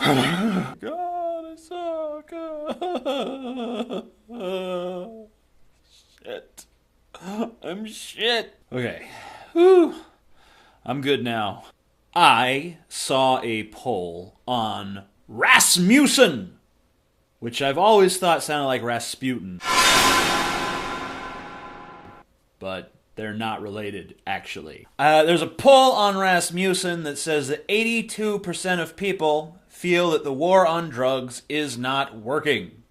God, I suck. Shit. I'm shit. Okay. Whew. I'm good now. I saw a poll on Rasmussen, which I've always thought sounded like Rasputin. But they're not related, actually. There's a poll on Rasmussen that says that 82% of people feel that the war on drugs is not working.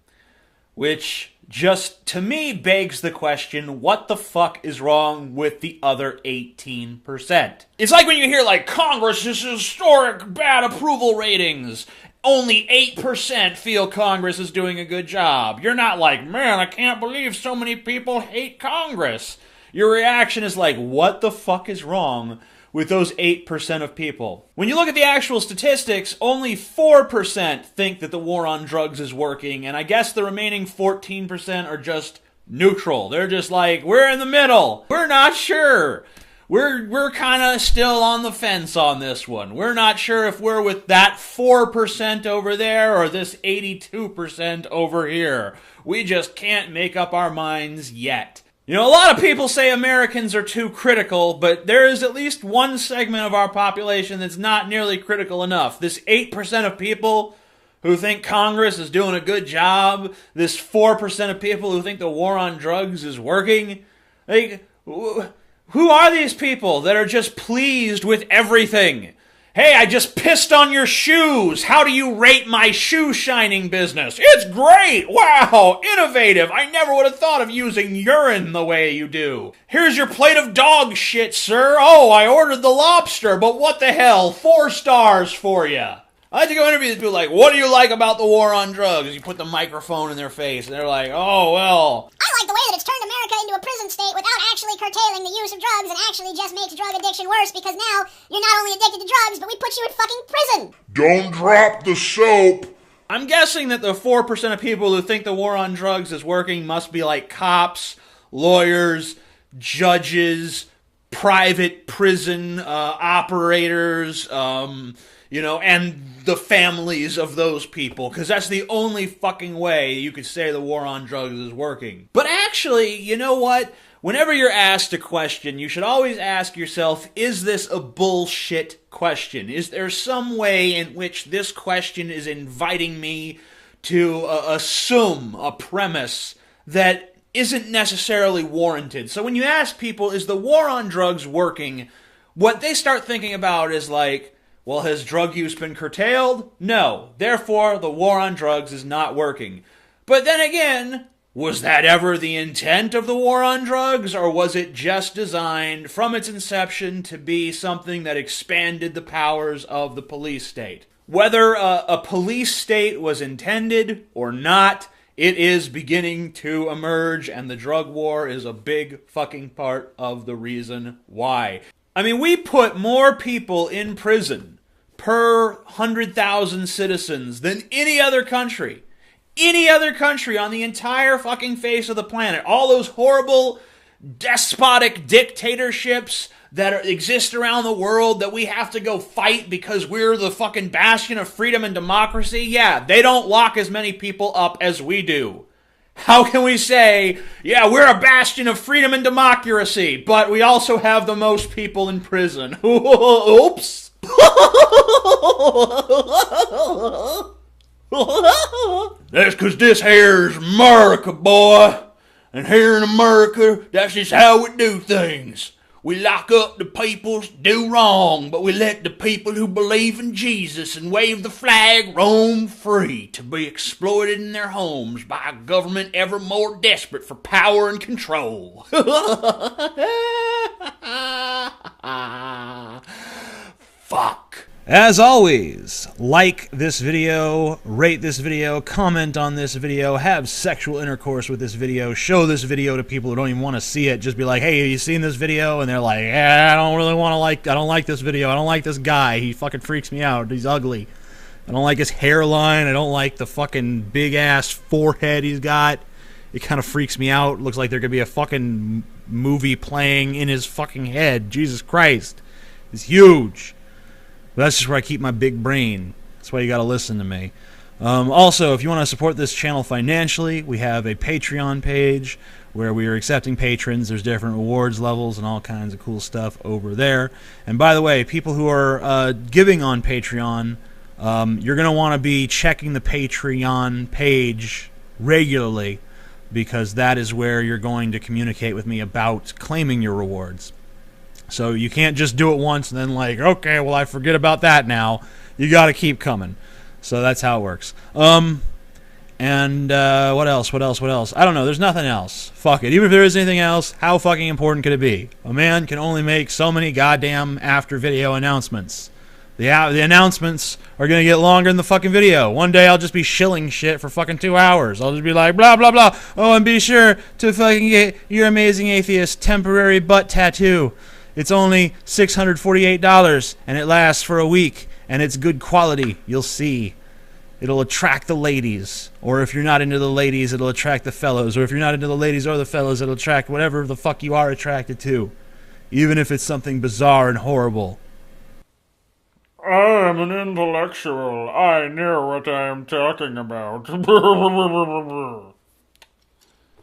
Which just, to me, begs the question, what the fuck is wrong with the other 18%? It's like when you hear, like, Congress's historic bad approval ratings. Only 8% feel Congress is doing a good job. You're not like, man, I can't believe so many people hate Congress. Your reaction is like, what the fuck is wrong with those 8% of people? When you look at the actual statistics, only 4% think that the war on drugs is working, and I guess the remaining 14% are just neutral. They're just like, we're in the middle. We're not sure. We're kind of still on the fence on this one. We're not sure if we're with that 4% over there or this 82% over here. We just can't make up our minds yet. You know, a lot of people say Americans are too critical, but there is at least one segment of our population that's not nearly critical enough. This 8% of people who think Congress is doing a good job, this 4% of people who think the war on drugs is working, like, who are these people that are just pleased with everything? Hey, I just pissed on your shoes. How do you rate my shoe shining business? It's great. Wow, innovative. I never would have thought of using urine the way you do. Here's your plate of dog shit, sir. Oh, I ordered the lobster, but what the hell? 4 stars for you. I like to go interview these people like, what do you like about the war on drugs? You put the microphone in their face, and they're like, oh, well. I like the way that it's turned America into a prison state without actually curtailing the use of drugs and actually just makes drug addiction worse because now you're not only addicted to drugs, but we put you in fucking prison. Don't drop the soap. I'm guessing that the 4% of people who think the war on drugs is working must be like cops, lawyers, judges, private prison operators, you know, and the families of those people, because that's the only fucking way you could say the war on drugs is working. But actually, you know what? Whenever you're asked a question, you should always ask yourself, is this a bullshit question? Is there some way in which this question is inviting me to assume a premise that isn't necessarily warranted? So when you ask people, is the war on drugs working, what they start thinking about is like, well, has drug use been curtailed? No. Therefore, the war on drugs is not working. But then again, was that ever the intent of the war on drugs, or was it just designed from its inception to be something that expanded the powers of the police state? Whether a police state was intended or not, it is beginning to emerge, and the drug war is a big fucking part of the reason why. I mean, we put more people in prison per 100,000 citizens than any other country. Any other country on the entire fucking face of the planet. All those horrible, despotic dictatorships that exist around the world that we have to go fight because we're the fucking bastion of freedom and democracy. Yeah, they don't lock as many people up as we do. How can we say, yeah, we're a bastion of freedom and democracy, but we also have the most people in prison? Oops. That's because this here's America, boy. And here in America, that's just how we do things. We lock up the people that do wrong, but we let the people who believe in Jesus and wave the flag roam free to be exploited in their homes by a government ever more desperate for power and control. Fuck. As always, like this video, rate this video, comment on this video, have sexual intercourse with this video, show this video to people who don't even want to see it. Just be like, hey, have you seen this video? And they're like, yeah, I don't like this video. I don't like this guy. He fucking freaks me out. He's ugly. I don't like his hairline. I don't like the fucking big-ass forehead he's got. It kind of freaks me out. Looks like there could be a fucking movie playing in his fucking head. Jesus Christ. It's huge. But that's just where I keep my big brain. That's why you got to listen to me. Also, if you want to support this channel financially, we have a Patreon page where we are accepting patrons. There's different rewards levels and all kinds of cool stuff over there. And by the way, people who are giving on Patreon, you're going to want to be checking the Patreon page regularly, because that is where you're going to communicate with me about claiming your rewards. So you can't just do it once and then like, okay, well, I forget about that now. You got to keep coming. So that's how it works. And what else? I don't know. There's nothing else. Fuck it. Even if there is anything else, how fucking important could it be? A man can only make so many goddamn after video announcements. The announcements are going to get longer than the fucking video. One day I'll just be shilling shit for fucking 2 hours. I'll just be like, blah, blah, blah. Oh, and be sure to fucking get your Amazing Atheist temporary butt tattoo. It's only $648, and it lasts for a week, and it's good quality. You'll see. It'll attract the ladies. Or if you're not into the ladies, it'll attract the fellows. Or if you're not into the ladies or the fellows, it'll attract whatever the fuck you are attracted to. Even if it's something bizarre and horrible. I am an intellectual. I know what I am talking about.